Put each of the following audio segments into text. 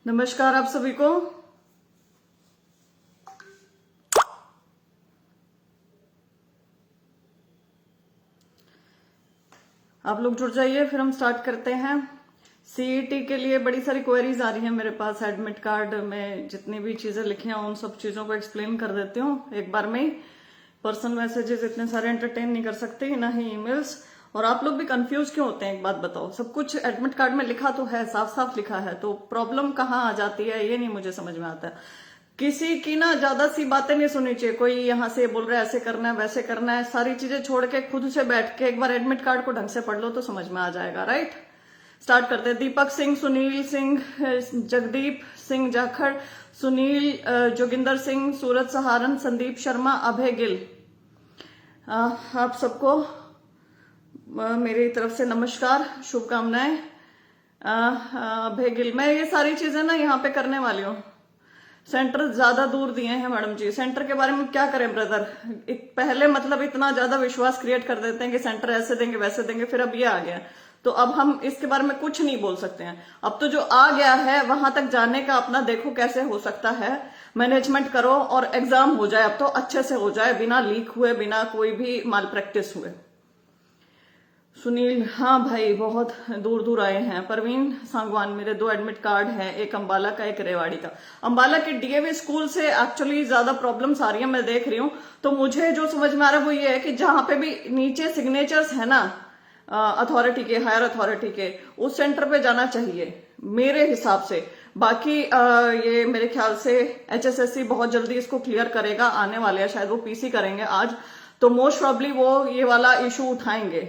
नमस्कार आप सभी को। आप लोग जुड़ जाइए, फिर हम स्टार्ट करते हैं। सीईटी के लिए बड़ी सारी क्वेरीज आ रही हैं मेरे पास। एडमिट कार्ड में जितनी भी चीजें लिखी हैं उन सब चीजों को एक्सप्लेन कर देती हूँ एक बार में ही। पर्सनल मैसेजेस इतने सारे एंटरटेन नहीं कर सकती, ना ही ईमेल्स। और आप लोग भी कंफ्यूज क्यों होते हैं, एक बात बताओ। सब कुछ एडमिट कार्ड में लिखा तो है, साफ साफ लिखा है, तो प्रॉब्लम कहाँ आ जाती है ये नहीं मुझे समझ में आता है। किसी की ना ज्यादा सी बातें नहीं सुननी चाहिए। कोई यहाँ से बोल रहा है ऐसे करना है वैसे करना है, सारी चीजें छोड़ के खुद से बैठ के एक बार एडमिट कार्ड को ढंग से पढ़ लो तो समझ में आ जाएगा। राइट, स्टार्ट करते हैं। दीपक सिंह, सुनील सिंह, जगदीप सिंह जाखड़, सुनील, जोगिंदर सिंह, सूरज सहारन, संदीप शर्मा, अभय गिल, आप सबको मेरी तरफ से नमस्कार, शुभकामनाएं। अभय गिल, मैं ये सारी चीजें ना यहाँ पे करने वाली हूँ। सेंटर ज्यादा दूर दिए हैं मैडम जी। सेंटर के बारे में क्या करें ब्रदर, पहले मतलब इतना ज्यादा विश्वास क्रिएट कर देते हैं कि सेंटर ऐसे देंगे वैसे देंगे, फिर अब ये आ गया तो अब हम इसके बारे में कुछ नहीं बोल सकते हैं। अब तो जो आ गया है वहां तक जाने का अपना देखो कैसे हो सकता है, मैनेजमेंट करो और एग्जाम हो जाए। अब तो अच्छे से हो जाए, बिना लीक हुए, बिना कोई भी माल प्रैक्टिस हुए। सुनील, हाँ भाई बहुत दूर दूर आए हैं। परवीन सांगवान, मेरे 2 एडमिट कार्ड हैं, एक अंबाला का एक रेवाड़ी का। अंबाला के डीएवी स्कूल से एक्चुअली ज्यादा प्रॉब्लम्स आ रही है, मैं देख रही हूँ। तो मुझे जो समझ में आ रहा है वो ये है कि जहां पे भी नीचे सिग्नेचर्स है ना अथॉरिटी के, हायर अथॉरिटी के, उस सेंटर पे जाना चाहिए मेरे हिसाब से। बाकी ये मेरे ख्याल से एचएसएससी बहुत जल्दी इसको क्लियर करेगा, आने वाले हैं, शायद वो पीसी करेंगे आज, तो मोस्ट प्रॉब्ली वो ये वाला इशू उठाएंगे।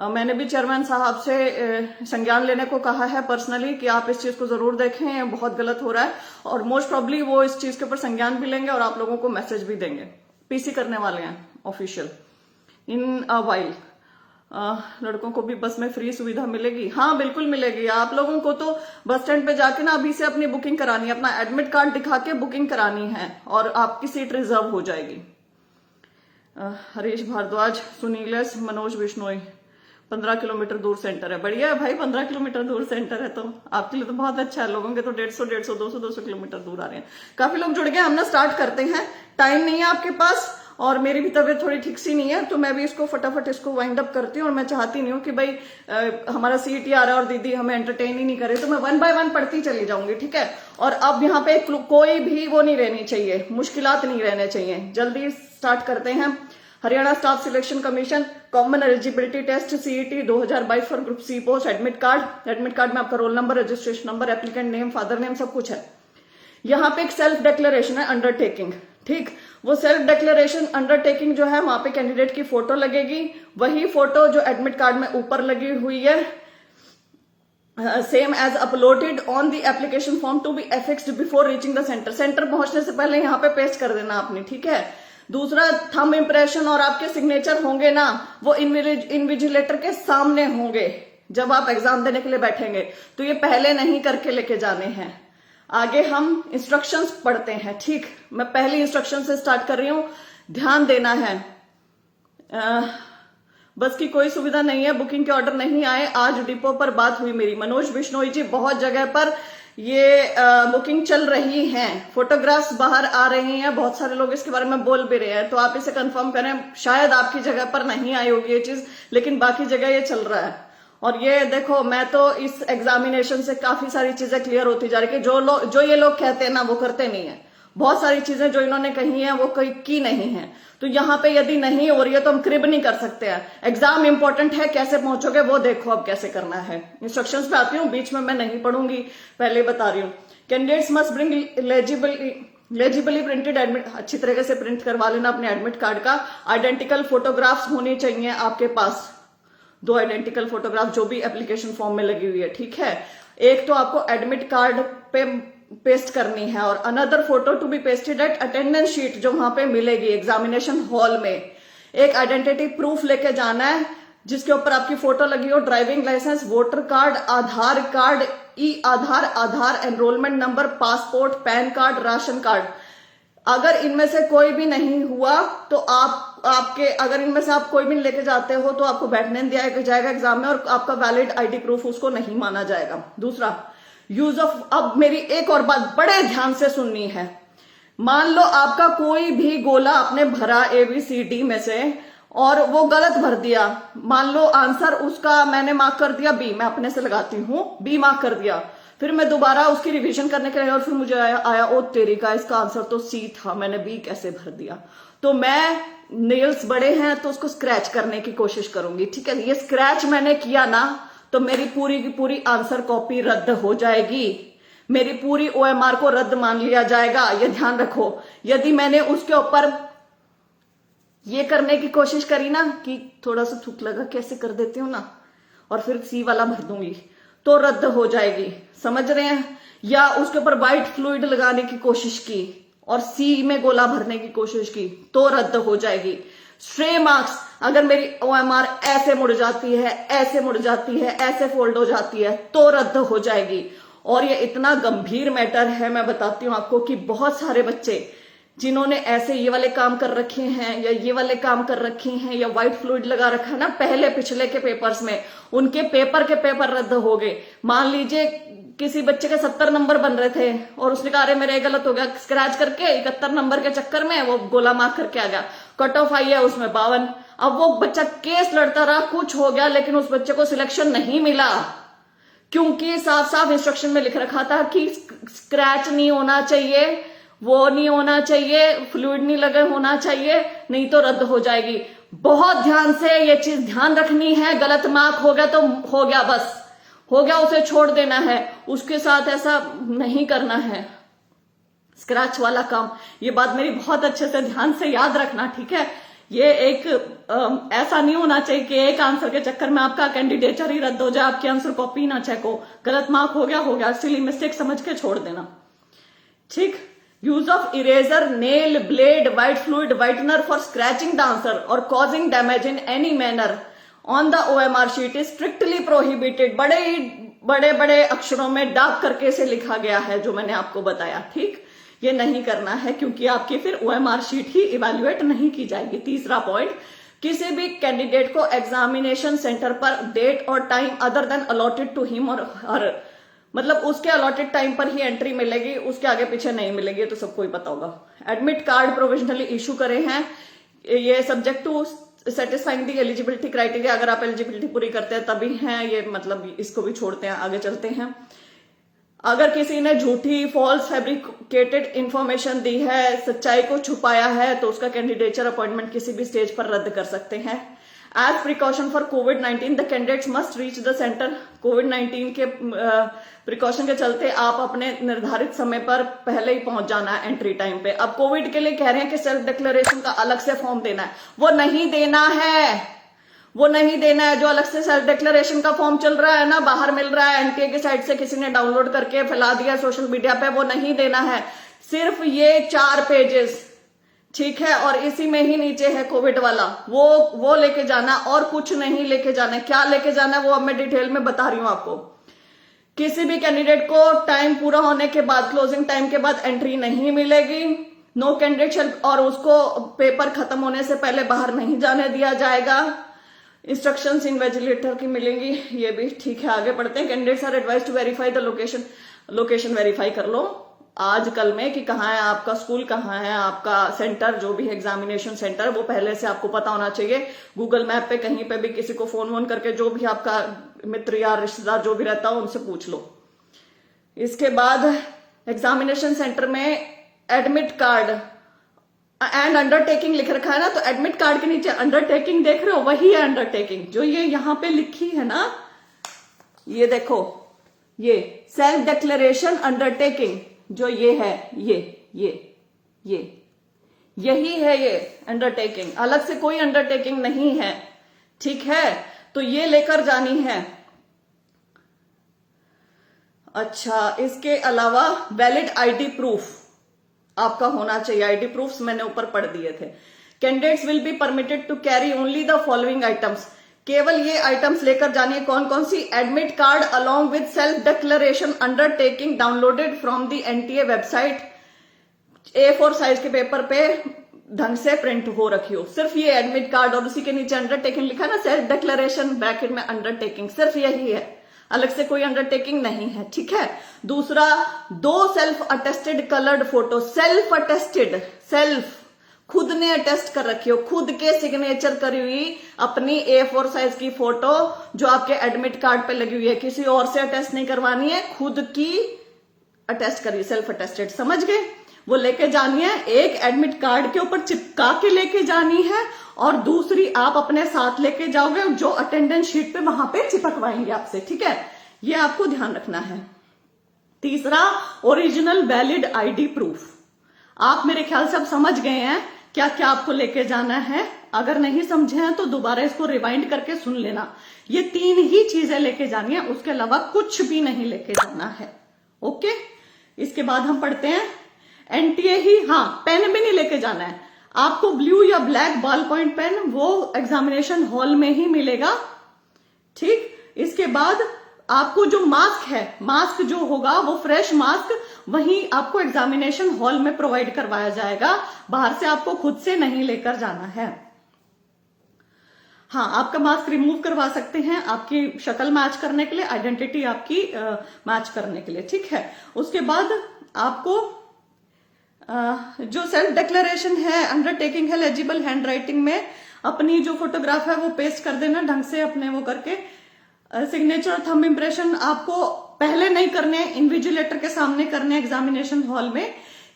मैंने भी चेयरमैन साहब से संज्ञान लेने को कहा है पर्सनली कि आप इस चीज को जरूर देखें, बहुत गलत हो रहा है। और मोस्ट प्रॉब्ली वो इस चीज के ऊपर संज्ञान भी लेंगे और आप लोगों को मैसेज भी देंगे। पीसी करने वाले हैं ऑफिशियल इन अ वाइल। लड़कों को भी बस में फ्री सुविधा मिलेगी? हाँ बिल्कुल मिलेगी। आप लोगों को तो बस स्टैंड पे जाके ना अभी से अपनी बुकिंग करानी है, अपना एडमिट कार्ड दिखा के बुकिंग करानी है और आपकी सीट रिजर्व हो जाएगी। हरीश भारद्वाज, सुनील, मनोज बिश्नोई, 15 किलोमीटर दूर सेंटर है। बढ़िया है भाई, 15 किलोमीटर दूर सेंटर है तो आपके लिए तो बहुत अच्छा है। लोगों के तो 150, 200 किलोमीटर दूर आ रहे हैं। काफी लोग जुड़ गए, हम ना स्टार्ट करते हैं। टाइम नहीं है आपके पास और मेरी भी तबीयत थोड़ी ठीक सी नहीं है, तो मैं भी इसको फटाफट इसको वाइंड अप करती हूँ। और मैं चाहती नहीं हूँ कि भाई हमारा सीईटी आ रहा है और दीदी हमें एंटरटेन ही नहीं करे, तो मैं 1 बाय 1 पढ़ती चली जाऊंगी, ठीक है। और अब यहाँ पे कोई भी वो नहीं रहनी चाहिए, मुश्किलात नहीं रहने चाहिए। जल्दी स्टार्ट करते हैं। Haryana staff selection commission common eligibility test CET 2022 for group C post. Admit card में आपका roll number, registration number, applicant name, father name, सब कुछ है। यहाँ पे एक सेल्फ डिक्लेरेशन है, अंडरटेकिंग, ठीक। वो सेल्फ डिक्लेरेशन अंडरटेकिंग जो है वहां पे कैंडिडेट की फोटो लगेगी, वही फोटो जो एडमिट कार्ड में ऊपर लगी हुई है, same as uploaded on the application form to be affixed before reaching the centre. Centre पहुंचने से पहले यहाँ पे पेस्ट कर देना आपने, ठीक है। दूसरा, थंब इंप्रेशन और आपके सिग्नेचर होंगे ना, वो इन्विजिलेटर के सामने होंगे जब आप एग्जाम देने के लिए बैठेंगे, तो ये पहले नहीं करके लेके जाने हैं। आगे हम इंस्ट्रक्शंस पढ़ते हैं, ठीक। मैं पहली इंस्ट्रक्शन से स्टार्ट कर रही हूं, ध्यान देना है। बस की कोई सुविधा नहीं है, बुकिंग के ऑर्डर नहीं आए। आज डिपो पर बात हुई मेरी, मनोज बिश्नोई जी, बहुत जगह पर ये बुकिंग चल रही है, फोटोग्राफ्स बाहर आ रही हैं, बहुत सारे लोग इसके बारे में बोल भी रहे हैं, तो आप इसे कंफर्म करें। शायद आपकी जगह पर नहीं आई होगी ये चीज, लेकिन बाकी जगह ये चल रहा है। और ये देखो, मैं तो इस एग्जामिनेशन से काफी सारी चीजें क्लियर होती जा रही है कि जो ये लोग कहते हैं ना वो करते नहीं है। बहुत सारी चीजें जो इन्होंने कही हैं वो की नहीं है। तो यहाँ पे यदि नहीं हो रही है तो हम क्रिब नहीं कर सकते हैं। एग्जाम इंपॉर्टेंट है, कैसे पहुंचोगे वो देखो अब कैसे करना है। इंस्ट्रक्शंस पे आती हूँ, बीच में मैं नहीं पढ़ूंगी, पहले बता रही हूँ। Candidates must bring legibly printed admit, अच्छी तरीके से प्रिंट करवा लेना अपने एडमिट कार्ड का। आइडेंटिकल फोटोग्राफ्स होनी चाहिए आपके पास, 2 आइडेंटिकल फोटोग्राफ जो भी एप्लीकेशन फॉर्म में लगी हुई है, ठीक है। एक तो आपको एडमिट कार्ड पे पेस्ट करनी है और another photo to be pasted at attendance sheet जो वहां पे मिलेगी एग्जामिनेशन हॉल में। एक आइडेंटिटी प्रूफ लेके जाना है जिसके ऊपर आपकी फोटो लगी हो, driving licence, voter card, Aadhaar card, E Aadhaar, Aadhaar enrolment number, passport, PAN card, ration card. अगर इनमें से कोई भी नहीं हुआ तो अगर इनमें से आप कोई भी लेके जाते हो तो आपको बैठने दिया जाएगा एग्जाम में और आपका वैलिड आईडी प्रूफ उसको नहीं माना जाएगा। दूसरा, यूज ऑफ, अब मेरी एक और बात बड़े ध्यान से सुननी है। मान लो आपका कोई भी गोला आपने भरा ABCD में से और वो गलत भर दिया, मान लो आंसर उसका मैंने मार्क कर दिया B, मैं अपने से लगाती हूं, B मार्क कर दिया, फिर मैं दोबारा उसकी रिवीजन करने के लिए और फिर मुझे आया ओ तेरी का, इसका आंसर तो C था, मैंने B कैसे भर दिया। तो मैं, नेल्स बड़े हैं तो उसको स्क्रैच करने की कोशिश करूंगी, ठीक है। ये स्क्रैच मैंने किया ना तो मेरी पूरी की पूरी आंसर कॉपी रद्द हो जाएगी, मेरी पूरी OMR को रद्द मान लिया जाएगा, ये ध्यान रखो। यदि मैंने उसके ऊपर ये करने की कोशिश करी ना कि थोड़ा सा थूक लगा कैसे कर देती हूं ना और फिर C वाला भर दूंगी, तो रद्द हो जाएगी, समझ रहे हैं। या उसके ऊपर व्हाइट फ्लूइड लगाने की कोशिश की और C में गोला भरने की कोशिश की तो रद्द हो जाएगी। स्ट्रे मार्क्स, अगर मेरी OMR ऐसे मुड़ जाती है, ऐसे मुड़ जाती है, ऐसे फोल्ड हो जाती है तो रद्द हो जाएगी। और ये इतना गंभीर मैटर है, मैं बताती हूँ आपको कि बहुत सारे बच्चे जिन्होंने ऐसे ये वाले काम कर रखे हैं या ये वाले काम कर रखे हैं या व्हाइट फ्लूइड लगा रखा है ना पहले पिछले के पेपर्स में, उनके पेपर के पेपर रद्द हो गए। मान लीजिए किसी बच्चे के 70 नंबर बन रहे थे और उसने कहा अरे मेरे गलत हो गया, स्क्रैच करके 71 नंबर के चक्कर में वो गोला मार्क करके आ गया, कट ऑफ आई है उसमें 52। अब वो बच्चा केस लड़ता रहा, कुछ हो गया, लेकिन उस बच्चे को सिलेक्शन नहीं मिला क्योंकि साफ साफ इंस्ट्रक्शन में लिख रखा था कि स्क्रैच नहीं होना चाहिए, वो नहीं होना चाहिए, फ्लूइड नहीं लगे होना चाहिए, नहीं तो रद्द हो जाएगी। बहुत ध्यान से ये चीज ध्यान रखनी है। गलत मार्क हो गया तो हो गया, बस हो गया, उसे छोड़ देना है, उसके साथ ऐसा नहीं करना है स्क्रैच वाला काम। ये बात मेरी बहुत अच्छे से ध्यान से याद रखना, ठीक है। ये एक ऐसा नहीं होना चाहिए कि एक आंसर के चक्कर में आपका कैंडिडेचर ही रद्द हो जाए, आपकी आंसर कॉपी ना चेक हो। गलत मार्क हो गया, सिली मिस्टेक समझ के छोड़ देना, ठीक। Use of eraser, nail, blade, white fluid, whitener for scratching the answer और causing damage in any manner on the OMR sheet is strictly prohibited. बड़े बड़े अक्षरों में डार्क करके इसे लिखा गया है जो मैंने आपको बताया, ठीक। ये नहीं करना है क्योंकि आपकी फिर OMR शीट ही इवेल्युएट नहीं की जाएगी। तीसरा पॉइंट, किसी भी कैंडिडेट को एग्जामिनेशन सेंटर पर डेट और time other than allotted to him और हर, मतलब उसके अलॉटेड टाइम पर ही एंट्री मिलेगी, उसके आगे पीछे नहीं मिलेगी, तो सबको ही पता होगा। एडमिट कार्ड प्रोविजनली इशू करे हैं, ये subject to satisfying the eligibility criteria, अगर आप एलिजिबिलिटी पूरी करते हैं तभी हैं ये, मतलब इसको भी छोड़ते हैं, आगे चलते हैं। अगर किसी ने झूठी, फॉल्स, फैब्रिकेटेड इंफॉर्मेशन दी है, सच्चाई को छुपाया है, तो उसका कैंडिडेचर अपॉइंटमेंट किसी भी स्टेज पर रद्द कर सकते हैं। एज प्रिकॉशन फॉर कोविड-19 the candidates must reach the centre. कोविड-19 के प्रिकॉशन के चलते आप अपने निर्धारित समय पर पहले ही पहुंच जाना है एंट्री टाइम पे। अब कोविड के लिए कह रहे हैं कि सेल्फ डिक्लेरेशन का अलग से फॉर्म देना है, वो नहीं देना है, वो नहीं देना है। जो अलग से सेल्फ डिक्लेरेशन का फॉर्म चल रहा है ना, बाहर मिल रहा है, NTA की साइट से किसी ने डाउनलोड करके फैला दिया सोशल मीडिया पे, वो नहीं देना है। सिर्फ ये 4 पेजेस, ठीक है, और इसी में ही नीचे है कोविड वाला, वो लेके जाना और कुछ नहीं लेके जाना। क्या लेके जाना है वो अब मैं डिटेल में बता रही हूं आपको। किसी भी कैंडिडेट को टाइम पूरा होने के बाद, क्लोजिंग टाइम के बाद एंट्री नहीं मिलेगी। नो कैंडिडेट, और उसको पेपर खत्म होने से पहले बाहर नहीं जाने दिया जाएगा। इंस्ट्रक्शंस इन्विजिलेटर की मिलेंगी, ये भी ठीक है। आगे बढ़ते हैं। Candidates are advise to verify the location verify कर लो आजकल में कि कहाँ है आपका स्कूल, कहाँ है आपका सेंटर, जो भी एग्जामिनेशन सेंटर वो पहले से आपको पता होना चाहिए। गूगल मैप पे कहीं पे भी किसी को फोन वोन करके, जो भी आपका मित्र या रिश्तेदार जो भी रहता हो उनसे पूछ लो। इसके बाद एग्जामिनेशन सेंटर में एडमिट कार्ड एंड अंडरटेकिंग लिख रखा है ना, तो एडमिट कार्ड के नीचे अंडरटेकिंग देख रहे हो, वही है अंडरटेकिंग जो ये यहाँ पे लिखी है ना, ये देखो, ये सेल्फ डिक्लेरेशन अंडरटेकिंग जो ये है, यही है ये अंडरटेकिंग, अलग से कोई अंडरटेकिंग नहीं है, ठीक है। तो ये लेकर जानी है। अच्छा, इसके अलावा वैलिड आईडी प्रूफ आपका होना चाहिए। आईडी प्रूफ्स मैंने ऊपर पढ़ दिए थे। Candidates will be permitted to carry only the following items, केवल ये आइटम्स लेकर जानी है। कौन कौन सी? Admit card along with self declaration undertaking downloaded from the NTA website, A4 size के पेपर पे ढंग से प्रिंट हो रखी हो। सिर्फ ये एडमिट कार्ड और उसी के नीचे अंडरटेकिंग लिखा है ना, सेल्फ डिक्लेरेशन ब्रैकेट में अंडरटेकिंग, सिर्फ यही है। अलग से कोई अंडरटेकिंग नहीं है, ठीक है। दूसरा, 2 self attested coloured photo, self attested, self खुद ने अटेस्ट कर रखी हो, खुद के सिग्नेचर करी हुई अपनी A4 साइज की फोटो जो आपके एडमिट कार्ड पे लगी हुई है, किसी और से अटेस्ट नहीं करवानी है, खुद की अटेस्ट करी, सेल्फ अटेस्टेड, समझ गए। वो लेके जानी है, एक एडमिट कार्ड के ऊपर चिपका के लेके जानी है और दूसरी आप अपने साथ लेके जाओगे जो अटेंडेंस शीट पे वहां पे चिपकवाएंगे आपसे, ठीक है। ये आपको ध्यान रखना है। तीसरा, ओरिजिनल वैलिड आईडी प्रूफ। आप मेरे ख्याल से अब समझ गए हैं क्या क्या आपको लेके जाना है। अगर नहीं समझे हैं तो दोबारा इसको रिवाइंड करके सुन लेना। ये 3 ही चीजें लेके जानी है, उसके अलावा कुछ भी नहीं लेके जाना है, ओके। इसके बाद हम पढ़ते हैं एनटीए ही, हाँ पेन भी नहीं लेके जाना है आपको, ब्लू या ब्लैक बॉल पॉइंट पेन वो एग्जामिनेशन हॉल में ही मिलेगा, ठीक। इसके बाद आपको जो मास्क है, मास्क जो होगा वो फ्रेश मास्क वहीं आपको एग्जामिनेशन हॉल में प्रोवाइड करवाया जाएगा, बाहर से आपको खुद से नहीं लेकर जाना है। हाँ, आपका मास्क रिमूव करवा सकते हैं आपकी शक्ल मैच करने के लिए, आइडेंटिटी आपकी मैच करने के लिए, ठीक है। उसके बाद आपको जो सेल्फ डिक्लेरेशन है, अंडरटेकिंग है, लेजिबल हैंड राइटिंग में अपनी जो फोटोग्राफ है वो पेस्ट कर देना ढंग से अपने वो करके। सिग्नेचर और थंब इंप्रेशन आपको पहले नहीं करने, इन्विजिलेटर के सामने करने एग्जामिनेशन हॉल में।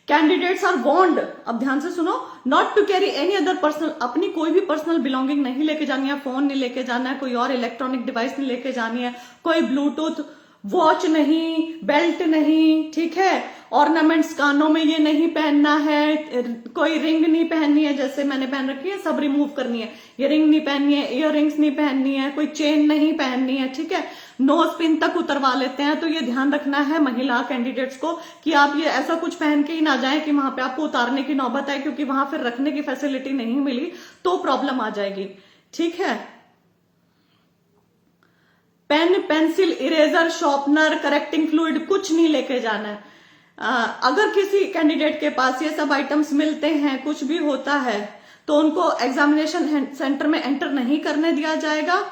कैंडिडेट्स आर वार्न्ड, अब ध्यान से सुनो, not to carry any other personal, अपनी कोई भी पर्सनल बिलोंगिंग नहीं लेके जानी है, फोन नहीं लेके जाना है, कोई और इलेक्ट्रॉनिक डिवाइस नहीं लेके जानी है, कोई ब्लूटूथ वॉच नहीं, बेल्ट नहीं, ठीक है। ऑर्नामेंट्स कानों में ये नहीं पहनना है, कोई रिंग नहीं पहननी है जैसे मैंने पहन रखी है, सब रिमूव करनी है। ये रिंग नहीं पहननी है, इयर रिंग्स नहीं पहननी है, कोई चेन नहीं पहननी है, ठीक है। नोज पिन तक उतरवा लेते हैं, तो ये ध्यान रखना है महिला कैंडिडेट्स को कि आप ये ऐसा कुछ पहन के ही ना जाएं कि वहां पे आपको उतारने की नौबत आए, क्योंकि वहां फिर रखने की फैसिलिटी नहीं मिली तो प्रॉब्लम आ जाएगी, ठीक है। Pen, pencil, eraser, sharpener, correcting fluid कुछ नहीं लेके जाना है। अगर किसी कैंडिडेट के पास ये सब आइटम्स मिलते हैं, कुछ भी होता है, तो उनको एग्जामिनेशन सेंटर में एंटर नहीं करने दिया जाएगा।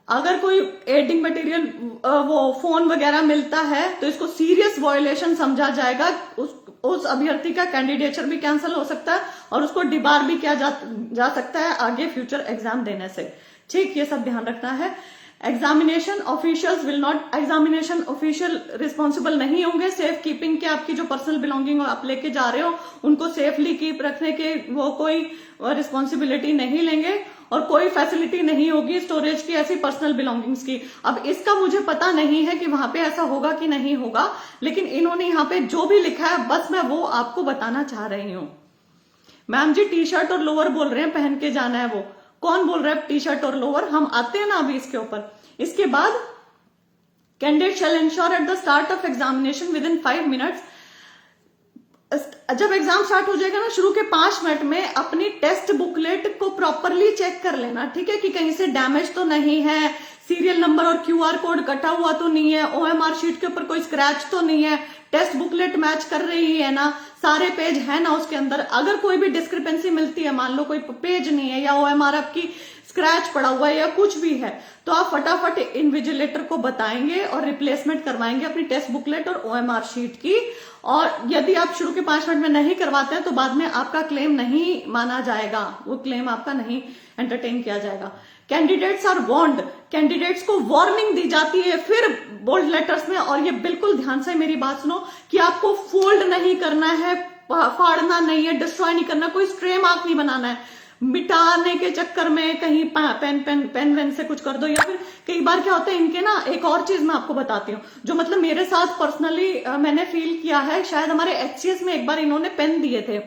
अगर कोई एडिंग मटेरियल वो फोन वगैरह मिलता है तो इसको सीरियस वायोलेशन समझा जाएगा, उस अभ्यर्थी का कैंडिडेचर भी कैंसिल हो सकता है और उसको डिबार भी किया जा सकता है आगे फ्यूचर एग्जाम देने से, ठीक। ये सब ध्यान रखना है। Examination officials will not, examination official responsible नहीं होंगे सेफ कीपिंग के, आपकी जो पर्सनल बिलोंगिंग आप लेके जा रहे हो उनको सेफली कीप रखने के वो कोई रिस्पॉन्सिबिलिटी नहीं लेंगे और कोई फैसिलिटी नहीं होगी स्टोरेज की ऐसी पर्सनल बिलोंगिंग्स की। अब इसका मुझे पता नहीं है कि वहां पे ऐसा होगा कि नहीं होगा, लेकिन इन्होंने यहाँ पे जो भी लिखा है बस मैं वो आपको बताना चाह रही हूँ। मैम जी टी शर्ट और लोअर बोल रहे हैं पहन के जाना है, वो कौन बोल रहा है टी शर्ट और लोअर, हम आते हैं ना अभी इसके ऊपर। इसके बाद candidate shell ensure at the start of examination with in 5 minutes, जब एग्जाम स्टार्ट हो जाएगा ना शुरू के 5 मिनट में अपनी टेस्ट बुकलेट को प्रॉपरली चेक कर लेना, ठीक है, कि कहीं से डैमेज तो नहीं है, सीरियल नंबर और क्यूआर कोड कटा हुआ तो नहीं है, ओएमआर शीट के ऊपर कोई स्क्रैच तो नहीं है, टेस्ट बुकलेट मैच कर रही है ना, सारे पेज है ना उसके अंदर। अगर कोई भी डिस्क्रिपेंसी मिलती है, मान लो कोई पेज नहीं है या ओएमआर आपकी स्क्रैच पड़ा हुआ है या कुछ भी है, तो आप फटाफट इन्विजिलेटर को बताएंगे और रिप्लेसमेंट करवाएंगे अपनी टेस्ट बुकलेट और ओएमआर शीट की। और यदि आप शुरू के 5 मिनट में नहीं करवाते हैं तो बाद में आपका क्लेम नहीं माना जाएगा, वो क्लेम आपका नहीं एंटरटेन किया जाएगा। कैंडिडेट्स आर वार्न्ड, कैंडिडेट्स को वार्निंग दी जाती है फिर बोल्ड लेटर्स में, और ये बिल्कुल ध्यान से मेरी बात सुनो कि आपको फोल्ड नहीं करना है, फाड़ना नहीं है, डिस्ट्रॉय नहीं करना, कोई स्ट्रे मार्क नहीं बनाना है। मिटाने के चक्कर में कहीं पेन वेन से कुछ कर दो, या फिर कई बार क्या होता है इनके ना, एक और चीज मैं आपको बताती हूँ जो मतलब मेरे साथ पर्सनली मैंने फील किया है। शायद हमारे एचसीएस में एक बार इन्होंने पेन दिए थे,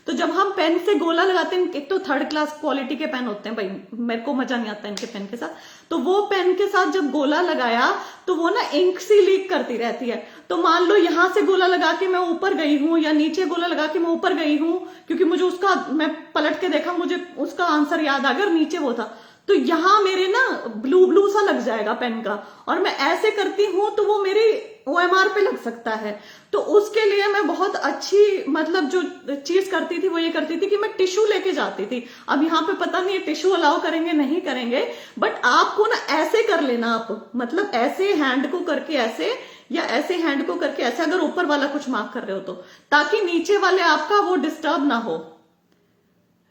तो जब हम पेन से गोला लगाते हैं, एक तो 3rd क्लास क्वालिटी के पेन होते हैं भाई, मेरे को मजा नहीं आता इनके पेन के साथ, तो वो पेन के साथ जब गोला लगाया तो वो ना इंक सी लीक करती रहती है। तो मान लो यहां से गोला लगा के मैं ऊपर गई हूं या नीचे गोला लगा के मैं ऊपर गई हूं, क्योंकि मुझे उसका, मैं पलट के देखा, मुझे उसका आंसर याद आ गया और नीचे वो था, तो यहां मेरे ना ब्लू ब्लू सा लग जाएगा पेन का, और मैं ऐसे करती हूं तो वो मेरी OMR पे लग सकता है। तो उसके लिए मैं बहुत अच्छी मतलब जो चीज करती थी वो ये करती थी कि मैं टिश्यू लेके जाती थी। अब यहाँ पे पता नहीं टिश्यू अलाउ करेंगे नहीं करेंगे, बट आपको ना ऐसे कर लेना, आप मतलब ऐसे हैंड को करके ऐसे, या ऐसे हैंड को करके ऐसे, अगर ऊपर वाला कुछ मार्क कर रहे हो तो, ताकि नीचे वाले आपका वो डिस्टर्ब ना हो,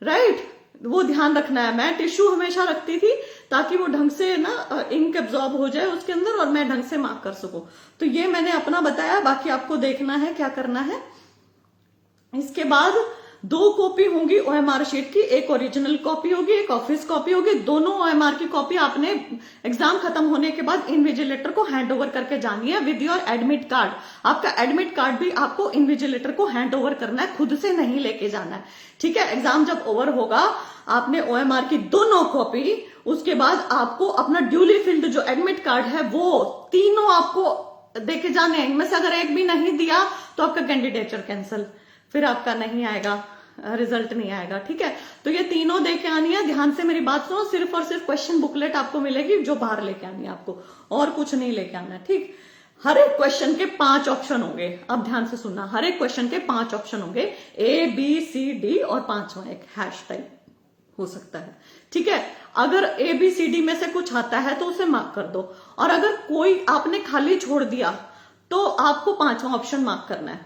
राइट। वो ध्यान रखना है। मैं टिश्यू हमेशा रखती थी ताकि वो ढंग से ना इंक एब्जॉर्ब हो जाए उसके अंदर और मैं ढंग से मार्क कर सकूं। तो ये मैंने अपना बताया, बाकी आपको देखना है क्या करना है। इसके बाद 2 कॉपी होंगी OMR शीट की, एक ओरिजिनल कॉपी होगी, एक ऑफिस कॉपी होगी। दोनों OMR की कॉपी आपने एग्जाम खत्म होने के बाद इनविजिलेटर को हैंड ओवर करके जानी है विद योर एडमिट कार्ड। आपका एडमिट कार्ड भी आपको इनविजिलेटर को हैंड ओवर करना है, खुद से नहीं लेके जाना है, ठीक है। एग्जाम जब ओवर होगा आपने OMR की दोनों कॉपी, उसके बाद आपको अपना ड्यूली फिल्ड जो एडमिट कार्ड है वो तीनों आपको देके जाने हैं। इनमें से अगर एक भी नहीं दिया तो आपका कैंडिडेचर कैंसिल, फिर आपका नहीं आएगा, रिजल्ट नहीं आएगा, ठीक है। तो ये तीनों देके आनी है। ध्यान से मेरी बात सुनो, सिर्फ और सिर्फ क्वेश्चन बुकलेट आपको मिलेगी जो बाहर लेके आनी है आपको, और कुछ नहीं लेके आना है, ठीक। हर एक क्वेश्चन के 5 ऑप्शन होंगे। अब ध्यान से सुनना, हर एक क्वेश्चन के 5 ऑप्शन होंगे, ABCD और 5वां एक हैश टाइप हो सकता है, ठीक है। अगर ABCD में से कुछ आता है तो उसे मार्क कर दो, और अगर कोई आपने खाली छोड़ दिया तो आपको 5वां ऑप्शन मार्क करना है,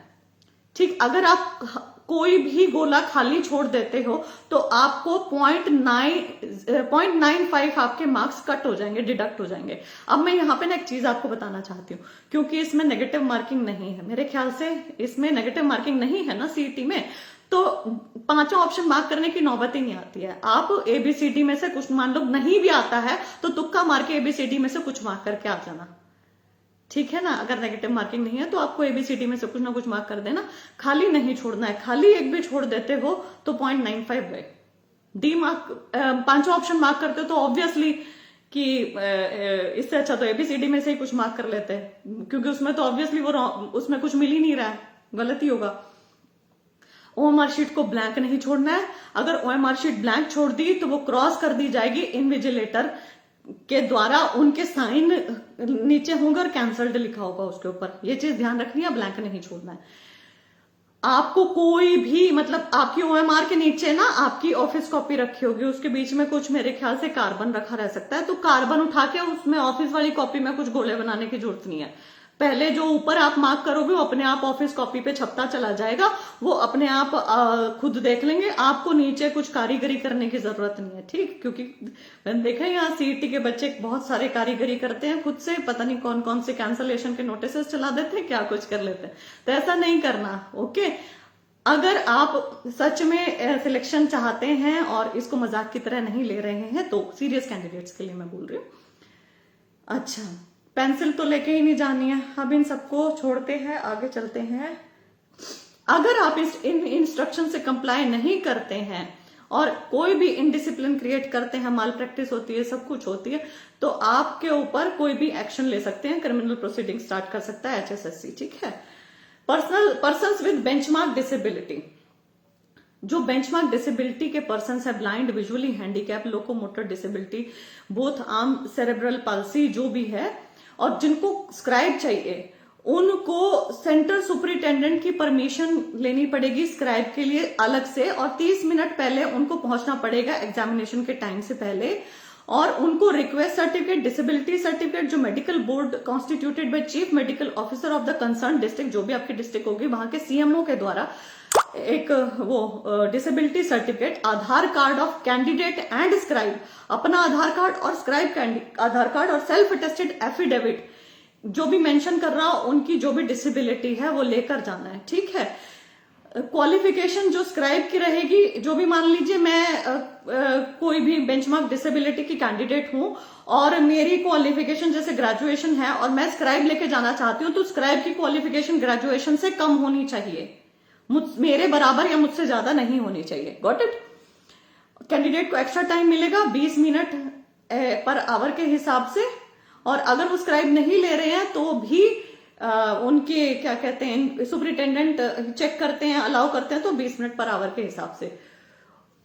ठीक। अगर आप कोई भी गोला खाली छोड़ देते हो तो आपको 0.95 आपके मार्क्स कट हो जाएंगे, डिडक्ट हो जाएंगे। अब मैं यहाँ पे ना एक चीज आपको बताना चाहती हूँ, क्योंकि इसमें नेगेटिव मार्किंग नहीं है, मेरे ख्याल से इसमें नेगेटिव मार्किंग नहीं है ना CET में, तो 5वां ऑप्शन मार्क करने की नौबत ही नहीं आती है। आप ABCD में से कुछ, मान लो नहीं भी आता है तो तुक्का मार के ABCD में से कुछ मार्क करके आ जाना, ठीक है ना। अगर नेगेटिव मार्किंग नहीं है तो आपको ABCD में से कुछ ना कुछ मार्क कर देना, खाली नहीं छोड़ना है। खाली एक भी छोड़ देते हो तो 0.95 गए। D मार्क, 5वां ऑप्शन मार्क करते हो तो ऑब्वियसली कि इससे अच्छा तो ABCD में से ही कुछ मार्क कर लेते हैं, क्योंकि उसमें तो ऑब्वियसली वो उसमें कुछ मिल ही नहीं रहा है, गलत ही होगा। OMR शीट को ब्लैंक नहीं छोड़ना है। अगर OMR शीट ब्लैंक छोड़ दी तो वो क्रॉस कर दी जाएगी इनविजिलेटर के द्वारा, उनके साइन नीचे होंगे और कैंसल्ड लिखा होगा उसके ऊपर। ये चीज ध्यान रखनी है, ब्लैंक नहीं छोड़ना है। आपको कोई भी, मतलब आपकी OMR के नीचे ना आपकी ऑफिस कॉपी रखी होगी, उसके बीच में कुछ मेरे ख्याल से कार्बन रखा रह सकता है, तो कार्बन उठा के उसमें ऑफिस वाली कॉपी में कुछ गोले बनाने की जरूरत नहीं है। पहले जो ऊपर आप मार्क करोगे वो अपने आप ऑफिस कॉपी पे छपता चला जाएगा, वो अपने आप खुद देख लेंगे। आपको नीचे कुछ कारीगरी करने की जरूरत नहीं है, ठीक। क्योंकि मैंने देखा है यहाँ CET के बच्चे बहुत सारे कारीगरी करते हैं खुद से, पता नहीं कौन कौन से कैंसलेशन के नोटिस चला देते हैं, क्या कुछ कर लेते हैं, तो ऐसा नहीं करना, ओके। अगर आप सच में सिलेक्शन चाहते हैं और इसको मजाक की तरह नहीं ले रहे हैं तो सीरियस कैंडिडेट्स के लिए मैं बोल रही हूँ। अच्छा, पेंसिल तो लेके ही नहीं जानी है। अब इन सबको छोड़ते हैं, आगे चलते हैं। अगर आप इस इंस्ट्रक्शन से कंप्लाई नहीं करते हैं और कोई भी इनडिसिप्लिन क्रिएट करते हैं, माल प्रैक्टिस होती है, सब कुछ होती है, तो आपके ऊपर कोई भी एक्शन ले सकते हैं, क्रिमिनल प्रोसीडिंग स्टार्ट कर सकता है HSSC, ठीक है। पर्सन्स विद बेंचमार्क डिसेबिलिटी, जो बेंचमार्क डिसेबिलिटी के पर्सन है, blind, visually handicap, locomotor disability, both arm, cerebral palsy जो भी है, और जिनको स्क्राइब चाहिए उनको सेंटर सुपरिटेंडेंट की परमिशन लेनी पड़ेगी स्क्राइब के लिए अलग से, और 30 मिनट पहले उनको पहुंचना पड़ेगा एग्जामिनेशन के टाइम से पहले। और उनको रिक्वेस्ट सर्टिफिकेट, डिसेबिलिटी सर्टिफिकेट जो medical board constituted by chief medical officer of the concern district, जो भी आपकी डिस्ट्रिक्ट होगी वहां के CMO के द्वारा एक वो disability certificate, Aadhaar card of candidate and scribe, अपना आधार कार्ड और स्क्राइब आधार कार्ड, और सेल्फ अटेस्टेड एफिडेविट जो भी मेंशन कर रहा हो उनकी जो भी डिसेबिलिटी है वो लेकर जाना है, ठीक है। क्वालिफिकेशन जो स्क्राइब की रहेगी, जो भी मान लीजिए मैं कोई भी बेंचमार्क डिसेबिलिटी की कैंडिडेट हूं और मेरी क्वालिफिकेशन जैसे ग्रेजुएशन है और मैं स्क्राइब लेके जाना चाहती हूं, तो स्क्राइब की क्वालिफिकेशन ग्रेजुएशन से कम होनी चाहिए, मेरे बराबर या मुझसे ज्यादा नहीं होनी चाहिए। Got it. कैंडिडेट को एक्स्ट्रा टाइम मिलेगा 20 मिनट पर आवर के हिसाब से, और अगर वो स्क्राइब नहीं ले रहे हैं तो भी उनके क्या कहते हैं सुपरिटेंडेंट चेक करते हैं, अलाउ करते हैं, तो 20 मिनट पर आवर के हिसाब से।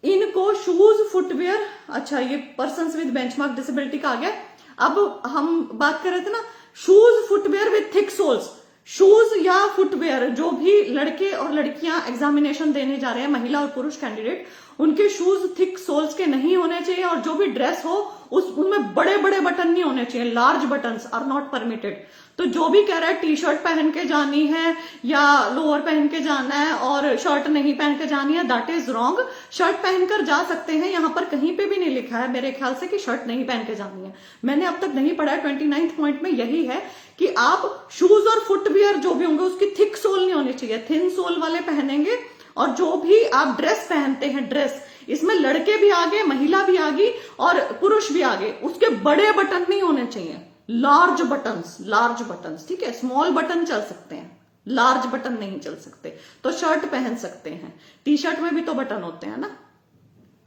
इनको शूज फुटवेयर, अच्छा ये पर्सन्स विद बेंचमार्क डिसेबिलिटी का आ गया। अब हम बात कर रहे थे ना shoes footwear with thick soles, shoes या फुटवेयर जो भी लड़के और लड़कियां एग्जामिनेशन देने जा रहे हैं, महिला और पुरुष कैंडिडेट, उनके शूज थिक सोल्स के नहीं होने चाहिए, और जो भी ड्रेस हो उनमें बड़े बड़े बटन नहीं होने चाहिए, large buttons are not permitted. तो जो भी कह रहा है टी शर्ट पहन के जानी है या लोअर पहन के जाना है और शर्ट नहीं पहन के जानी है, दैट इज रॉन्ग। शर्ट पहनकर जा सकते हैं, यहां पर कहीं पे भी नहीं लिखा है मेरे ख्याल से कि शर्ट नहीं पहन के जानी है, मैंने अब तक नहीं पढ़ा है। 29th पॉइंट में यही है कि आप शूज और फुटवियर जो भी होंगे उसकी थिक सोल नहीं होनी चाहिए, थिन सोल वाले पहनेंगे। और जो भी आप ड्रेस पहनते हैं, ड्रेस इसमें लड़के भी आगे, महिला भी आगे और पुरुष भी आगे, उसके बड़े बटन नहीं होने चाहिए, लार्ज बटन्स, ठीक है। स्मॉल बटन चल सकते हैं, लार्ज बटन नहीं चल सकते। तो शर्ट पहन सकते हैं, टी शर्ट में भी तो बटन होते हैं ना,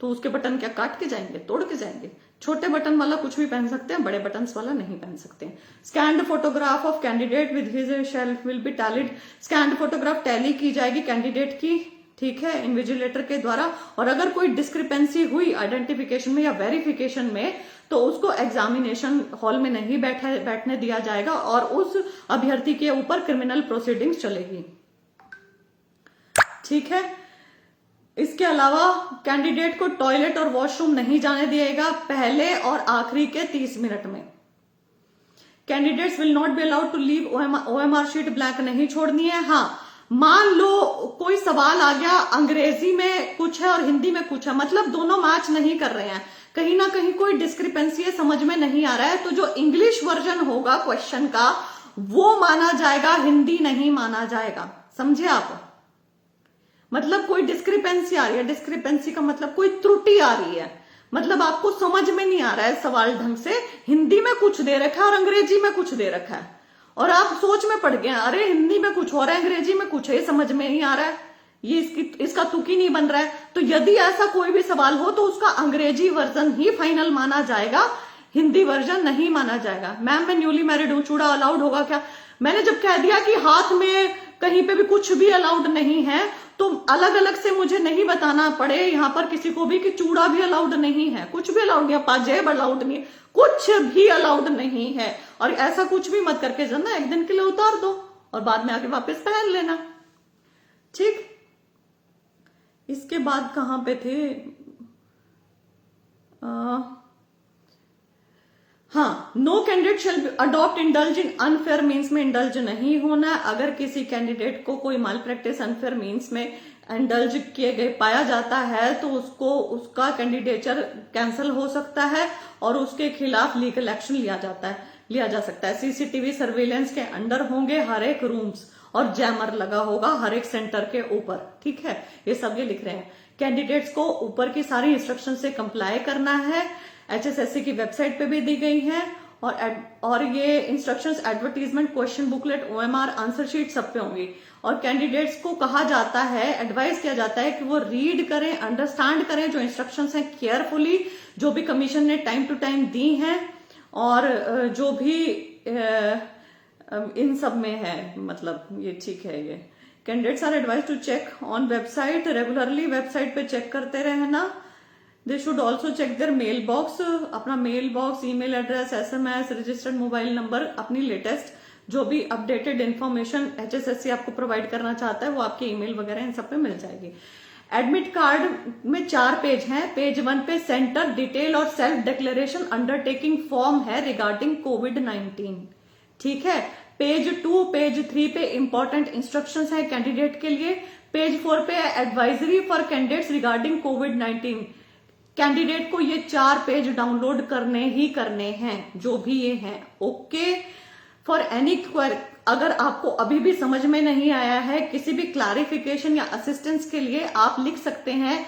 तो उसके बटन क्या काट के जाएंगे, तोड़ के जाएंगे? छोटे बटन वाला कुछ भी पहन सकते हैं, बड़े बटन वाला नहीं पहन सकते हैं। Scanned photograph of candidate with his shelf will be tallied, scanned photograph tally की जाएगी कैंडिडेट की, ठीक है, इन्विजिलेटर के द्वारा। और अगर कोई डिस्क्रिपेंसी हुई आइडेंटिफिकेशन में या वेरिफिकेशन में तो उसको एग्जामिनेशन हॉल में नहीं बैठने दिया जाएगा और उस अभ्यर्थी के ऊपर क्रिमिनल प्रोसीडिंग्स चलेगी, ठीक है। इसके अलावा कैंडिडेट को टॉयलेट और वॉशरूम नहीं जाने दिएगा पहले और आखिरी के 30 मिनट में। Candidates will not be allowed to leave OMR sheet blank नहीं छोड़नी है। हाँ, मान लो कोई सवाल आ गया, अंग्रेजी में कुछ है और हिंदी में कुछ है, मतलब दोनों मैच नहीं कर रहे हैं, कहीं ना कहीं कोई डिस्क्रिपेंसी है, समझ में नहीं आ रहा है, तो जो इंग्लिश वर्जन होगा क्वेश्चन का वो माना जाएगा, हिंदी नहीं माना जाएगा, समझे आप। मतलब कोई डिस्क्रिपेंसी आ रही है, डिस्क्रिपेंसी का मतलब कोई त्रुटि आ रही है, मतलब आपको समझ में नहीं आ रहा है सवाल ढंग से, हिंदी में कुछ दे रखा है और अंग्रेजी में कुछ दे रखा है, और आप सोच में पड़ गए, अरे हिंदी में कुछ और है, अंग्रेजी में कुछ है, समझ में नहीं आ रहा है, ये इसका तुकी नहीं बन रहा है। तो यदि ऐसा कोई भी सवाल हो तो उसका अंग्रेजी वर्जन ही फाइनल माना जाएगा, हिंदी वर्जन नहीं माना जाएगा। मैम मैं न्यूली मैरिड हूं, चूड़ा अलाउड होगा क्या? मैंने जब कह दिया कि हाथ में कहीं पे भी कुछ भी अलाउड नहीं है, तो अलग अलग से मुझे नहीं बताना पड़े यहाँ पर किसी को भी कि चूड़ा भी अलाउड नहीं है, कुछ भी अलाउड नहीं है, पाजेब अलाउड नहीं है, कुछ भी अलाउड नहीं है। और ऐसा कुछ भी मत करके जाना, एक दिन के लिए उतार दो और बाद में आके वापस पहन लेना, ठीक। इसके बाद कहां पे थे? हाँ, no candidate shall adopt indulge in unfair means में इंडल्ज नहीं होना। अगर किसी कैंडिडेट को कोई माल प्रैक्टिस अनफेयर मीन्स में इंडल्ज किए गए पाया जाता है तो उसका कैंडिडेचर कैंसिल हो सकता है और उसके खिलाफ लीगल एक्शन लिया जा सकता है। सीसीटीवी सर्वेलेंस के अंडर होंगे हर एक रूम्स और जैमर लगा होगा हर एक सेंटर के ऊपर, ठीक है। ये सब ये लिख रहे हैं। कैंडिडेट्स को ऊपर की सारी इंस्ट्रक्शन से कंप्लाई करना है, HSSC की वेबसाइट पे भी दी गई है, और ये instructions advertisement, question booklet, OMR, answer sheet सब पे होंगी। और कैंडिडेट्स को कहा जाता है, एडवाइस किया जाता है कि वो रीड करें, अंडरस्टैंड करें जो इंस्ट्रक्शंस हैं केयरफुली, जो भी कमीशन ने टाइम टू टाइम दी हैं, और जो भी इन सब में है, मतलब ये ठीक है। ये candidates are advise to check on website regularly, website पे चेक करते रहना। They should also check their mail box, अपना mail box, email address, SMS, registered mobile number, अपनी लेटेस्ट जो भी अपडेटेड इन्फॉर्मेशन HSSC आपको प्रोवाइड करना चाहता है वो आपके ईमेल वगैरह इन सब पे मिल जाएगी। एडमिट कार्ड में 4 पेज हैं। पेज 1 पे सेंटर डिटेल और सेल्फ डिक्लेरेशन अंडरटेकिंग फॉर्म है रिगार्डिंग कोविड-19, ठीक है। पेज 2, पेज 3 पे इंपॉर्टेंट इंस्ट्रक्शंस है कैंडिडेट के लिए। पेज 4 पे advisory for candidates regarding covid. Candidate को ये 4 पेज डाउनलोड करने ही करने हैं, जो भी ये हैं, ओके। फॉर एनी अगर आपको अभी भी समझ में नहीं आया है, किसी भी क्लैरिफिकेशन या असिस्टेंस के लिए आप लिख सकते हैं,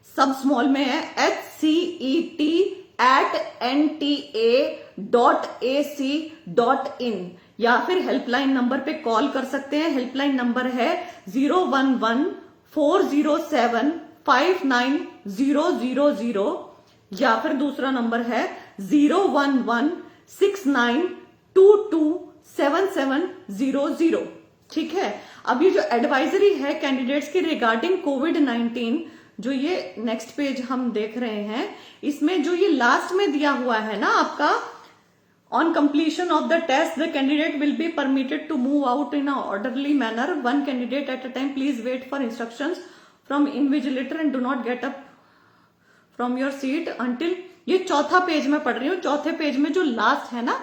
सब स्मॉल में है, HCET@nta.ac.in, या फिर हेल्पलाइन नंबर पे कॉल कर सकते हैं। हेल्पलाइन नंबर है 011-407-59000, या फिर दूसरा नंबर है 011-6922-7700, ठीक है। अब ये जो एडवाइजरी है कैंडिडेट्स की रिगार्डिंग कोविड-19, जो ये नेक्स्ट पेज हम देख रहे हैं, इसमें जो ये लास्ट में दिया हुआ है ना आपका, on completion of the test the candidate will be permitted to move out in a orderly manner, one candidate at a time, please wait for instructions from invigilator and do not get up from your seat until, ये चौथा page में पढ़ रही हूं, चौथे page में जो last है ना,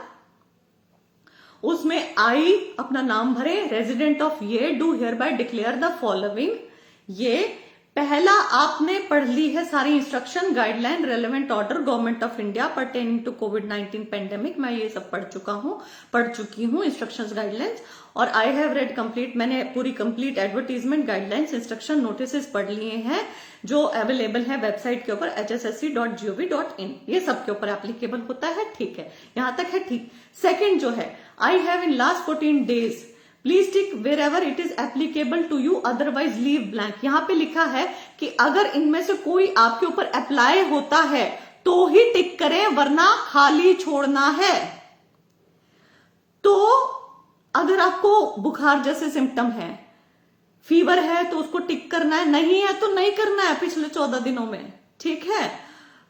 उसमें आई अपना नाम भरे, रेजिडेंट ऑफ ये do hereby declare the following, ये पहला आपने पढ़ ली है सारी instruction, guideline, relevant order government of India pertaining to कोविड-19 पेंडेमिक, मैं ये सब पढ़ चुकी हूँ इंस्ट्रक्शंस, गाइडलाइंस, और आई हैव रेड कंप्लीट, मैंने पूरी complete advertisement, guidelines, instruction, notice पढ़ लिए हैं जो अवेलेबल है वेबसाइट के ऊपर hssc.gov.in, ये सब के ऊपर एप्लीकेबल होता है, ठीक है, यहां तक है ठीक। सेकेंड जो है, I have in last 14 days please tick wherever it is applicable to you otherwise leave blank, यहां पे लिखा है कि अगर इनमें से कोई आपके ऊपर अप्लाई होता है तो ही टिक करें, वरना खाली छोड़ना है। तो अगर आपको बुखार जैसे सिम्टम है, फीवर है, तो उसको टिक करना है, नहीं है तो नहीं करना है पिछले 14 दिनों में, ठीक है।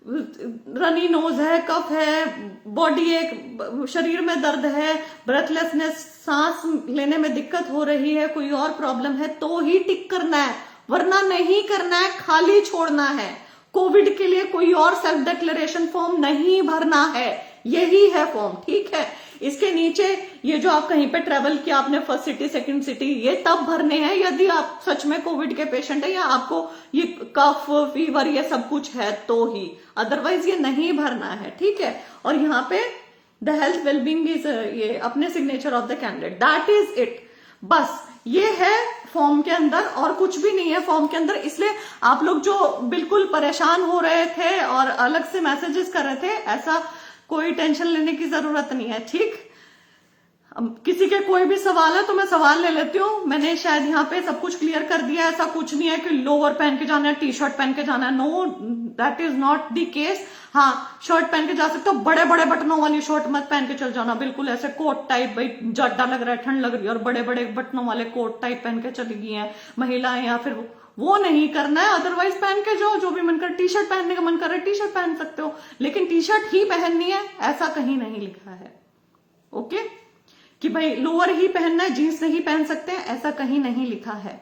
रनी नोज है, कफ है, बॉडी एक, शरीर में दर्द है, ब्रेथलेसनेस, सांस लेने में दिक्कत हो रही है, कोई और प्रॉब्लम है, तो ही टिक करना है, वरना नहीं करना है, खाली छोड़ना है। कोविड के लिए कोई और सेल्फ डिक्लेरेशन फॉर्म नहीं भरना है, यही है फॉर्म, ठीक है। इसके नीचे ये जो आप कहीं पे ट्रेवल किया आपने, फर्स्ट सिटी सेकंड सिटी, ये तब भरने हैं यदि आप सच में कोविड के पेशेंट है या आपको ये कफ फीवर ये सब कुछ है तो ही, अदरवाइज ये नहीं भरना है, ठीक है। और यहाँ पे द हेल्थ वेलबींग इज, ये अपने signature of the candidate, that is it, बस ये है फॉर्म के अंदर, और कुछ भी नहीं है फॉर्म के अंदर। इसलिए आप लोग जो बिल्कुल परेशान हो रहे थे और अलग से मैसेजेस कर रहे थे, ऐसा कोई टेंशन लेने की जरूरत नहीं है, ठीक। किसी के कोई भी सवाल है तो मैं सवाल ले लेती हूँ, मैंने शायद यहाँ पे सब कुछ क्लियर कर दिया। ऐसा कुछ नहीं है कि लोअर पहन के जाना है, टी शर्ट पहन के जाना है, know that is not the case. हाँ, शर्ट पहन के जा सकते हो, बड़े बड़े बटनों वाली शर्ट मत पहन के चल जाना, बिल्कुल ऐसे कोट टाइप, भाई जड्डा लग रहा है, ठंड लग रही है और बड़े बड़े बटनों वाले कोट टाइप पहन के चली गई है महिलाएं, या फिर वो नहीं करना है। अदरवाइज पहन के जाओ, जो भी मन कर, टी शर्ट पहनने का मन कर रहा है टी शर्ट पहन सकते हो, लेकिन टी शर्ट ही पहननी है ऐसा कहीं नहीं लिखा है, ओके, कि भाई लोअर ही पहनना है, जींस नहीं पहन सकते हैं, ऐसा कहीं नहीं लिखा है।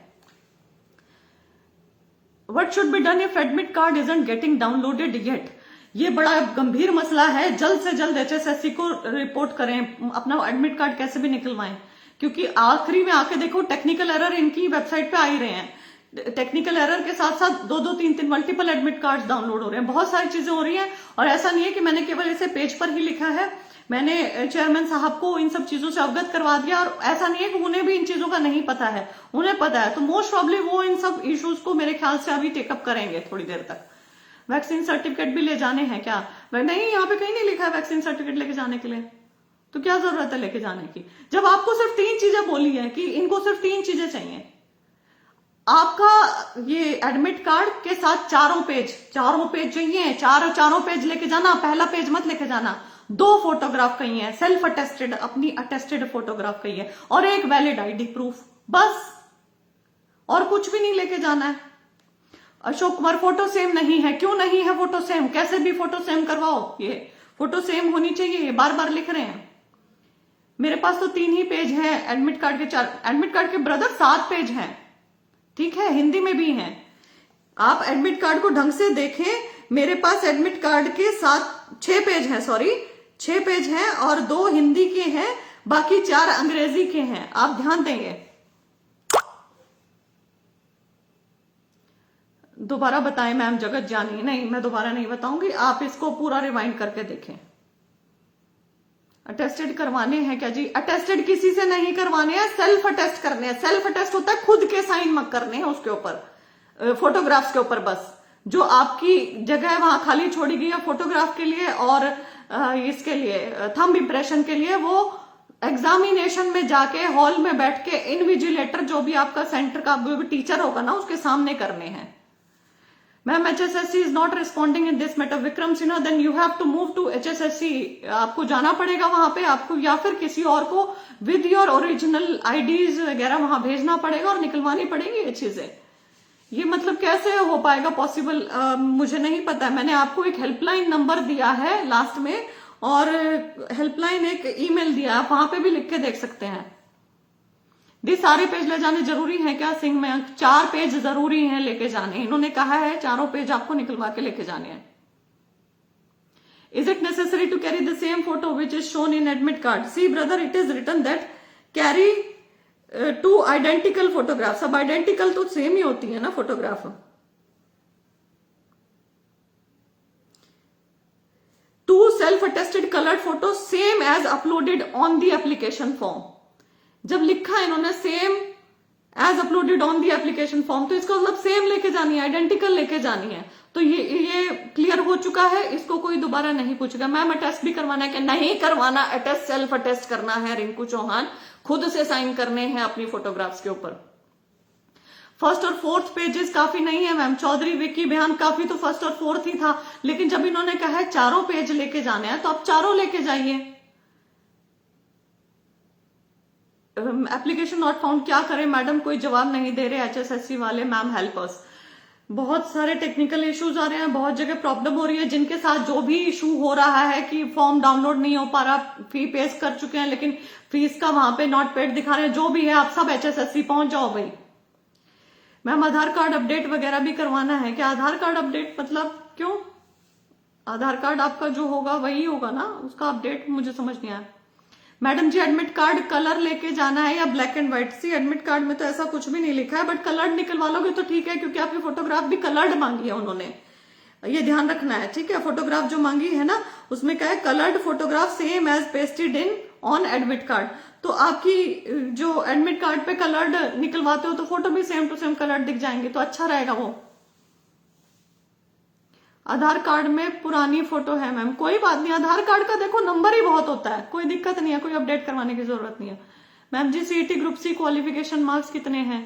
What should be done if admit card isn't getting downloaded yet, ये बड़ा गंभीर मसला है, जल्द से जल्द HSSC को रिपोर्ट करें, अपना एडमिट कार्ड कैसे भी निकलवाएं, क्योंकि आखिरी में आके देखो टेक्निकल एरर इनकी वेबसाइट पे आ ही रहे हैं, टेक्निकल एरर के साथ साथ 2-2, 3-3 मल्टीपल एडमिट कार्ड्स डाउनलोड हो रहे हैं, बहुत सारी चीजें हो रही हैं। और ऐसा नहीं है कि मैंने केवल इसे पेज पर ही लिखा है, मैंने चेयरमैन साहब को इन सब चीजों से अवगत करवा दिया, और ऐसा नहीं है कि उन्हें भी इन चीजों का नहीं पता है, उन्हें पता है, तो मोस्ट प्रॉब्ली वो इन सब इश्यूज को मेरे ख्याल से अभी टेकअप करेंगे थोड़ी देर तक। वैक्सीन सर्टिफिकेट भी ले जाने हैं क्या? नहीं, यहाँ पे कहीं नहीं लिखा है वैक्सीन सर्टिफिकेट लेके जाने के लिए, तो क्या जरूरत है लेके जाने की, जब आपको सिर्फ 3 चीजें बोली है कि इनको सिर्फ 3 चीजें चाहिए। आपका ये एडमिट कार्ड के साथ चारों पेज चाहिए, चारों पेज लेके जाना, पहला पेज मत लेके जाना, 2 फोटोग्राफ कही है, सेल्फ अटेस्टेड, अपनी अटेस्टेड फोटोग्राफ कही है, और एक वैलिड आईडी प्रूफ, बस, और कुछ भी नहीं लेके जाना है। अशोक कुमार फोटो सेम नहीं है, क्यों नहीं है फोटो सेम, कैसे भी फोटो सेम करवाओ, ये फोटो सेम होनी चाहिए, ये बार बार लिख रहे हैं। मेरे पास तो 3 ही पेज है एडमिट कार्ड के, 4 एडमिट कार्ड के ब्रदर 7 पेज हैं, ठीक है, हिंदी में भी हैं। आप एडमिट कार्ड को ढंग से देखें, मेरे पास एडमिट कार्ड के 6 पेज हैं, 6 पेज हैं, और 2 हिंदी के हैं, बाकी 4 अंग्रेजी के हैं, आप ध्यान देंगे। दोबारा बताएं मैम जगत जानी, नहीं मैं दोबारा नहीं बताऊंगी, आप इसको पूरा रिवाइंड करके देखें। अटेस्टेड करवाने हैं क्या जी? अटेस्टेड किसी से नहीं करवाने हैं, सेल्फ अटेस्ट करने हैं। सेल्फ अटेस्ट होता है खुद के साइन मत करने हैं उसके ऊपर, फोटोग्राफ्स के ऊपर, बस जो आपकी जगह है वहां खाली छोड़ी गई है फोटोग्राफ के लिए और इसके लिए थंब इंप्रेशन के लिए, वो एग्जामिनेशन में जाके हॉल में बैठ के इनविजिलेटर, जो भी आपका सेंटर का जो भी टीचर होगा ना, उसके सामने करने हैं। Ma'am HSSC is not responding in this matter, Vikram Sinha, then you have to move to HSSC, आपको जाना पड़ेगा वहां पे आपको, या फिर किसी और को विद योर ओरिजिनल आईडीज वगैरह वहां भेजना पड़ेगा और निकलवानी पड़ेगी ये चीजें। ये मतलब कैसे हो पाएगा पॉसिबल, मुझे नहीं पता। मैंने आपको एक हेल्पलाइन नंबर दिया है लास्ट में, और हेल्पलाइन एक ईमेल दिया, आप वहां पे भी लिख के देख सकते हैं। दी सारे पेज ले जाने जरूरी है क्या सिंह में? 4 पेज जरूरी हैं लेके जाने, इन्होंने कहा है 4 पेज आपको निकलवा के लेके जाने हैं। Is it necessary to carry the same photo which is shown in admit card? See brother, it is written that carry 2 identical photographs। अब आइडेंटिकल तो सेम ही होती है ना photograph. Two self attested coloured photo same as uploaded on the application form. जब लिखा है इन्होंने same as uploaded on the application form, तो इसका मतलब सेम लेके जानी है, आइडेंटिकल लेके जानी है। तो ये क्लियर हो चुका है, इसको कोई दोबारा नहीं पूछेगा। मैम अटेस्ट भी करवाना है कि नहीं करवाना? अटेस्ट, सेल्फ अटेस्ट करना है। रिंकू चौहान खुद से साइन करने हैं अपनी फोटोग्राफ्स के ऊपर। फर्स्ट और फोर्थ पेजेस काफी नहीं है मैम। चौधरी विकी बयान काफी तो फर्स्ट और फोर्थ ही था, लेकिन जब इन्होंने कहा है 4 पेज लेके जाने हैं, तो आप 4 लेके जाइए। एप्लीकेशन नॉट फाउंड, क्या करें मैडम? कोई जवाब नहीं दे रहे HSSC वाले। Ma'am help us. बहुत सारे टेक्निकल इश्यूज आ रहे हैं, बहुत जगह प्रॉब्लम हो रही है। जिनके साथ जो भी इशू हो रहा है कि फॉर्म डाउनलोड नहीं हो पा रहा, फी पे कर चुके हैं लेकिन फीस का वहां पे नॉट पेड दिखा रहे हैं, जो भी है आप सब HSSC पहुंच जाओ भाई। मैम आधार कार्ड अपडेट वगैरह भी करवाना है क्या? आधार कार्ड अपडेट मतलब क्यों? आधार कार्ड आपका जो होगा वही होगा ना, उसका अपडेट मुझे समझ नहीं आया। Madam ji admit card colour लेके जाना है या black and white? See admit card में तो ऐसा कुछ भी नहीं लिखा है, बट कलर्ड निकलवा लोगे तो ठीक है, क्योंकि आपकी फोटोग्राफ भी कलर्ड मांगी है उन्होंने, ये ध्यान रखना है। ठीक है, फोटोग्राफ जो मांगी है ना उसमें क्या है, coloured photograph same as pasted in on admit card. तो आपकी जो एडमिट कार्ड पे कलर्ड निकलवाते हो तो फोटो भी सेम टू सेम कलर्ड दिख जाएंगे, तो अच्छा रहेगा वो। आधार कार्ड में पुरानी फोटो है मैम, कोई बात नहीं। आधार कार्ड का देखो नंबर ही बहुत होता है, कोई दिक्कत नहीं है, कोई अपडेट करवाने की जरूरत नहीं है। मैम जी CET group C qualification marks कितने हैं?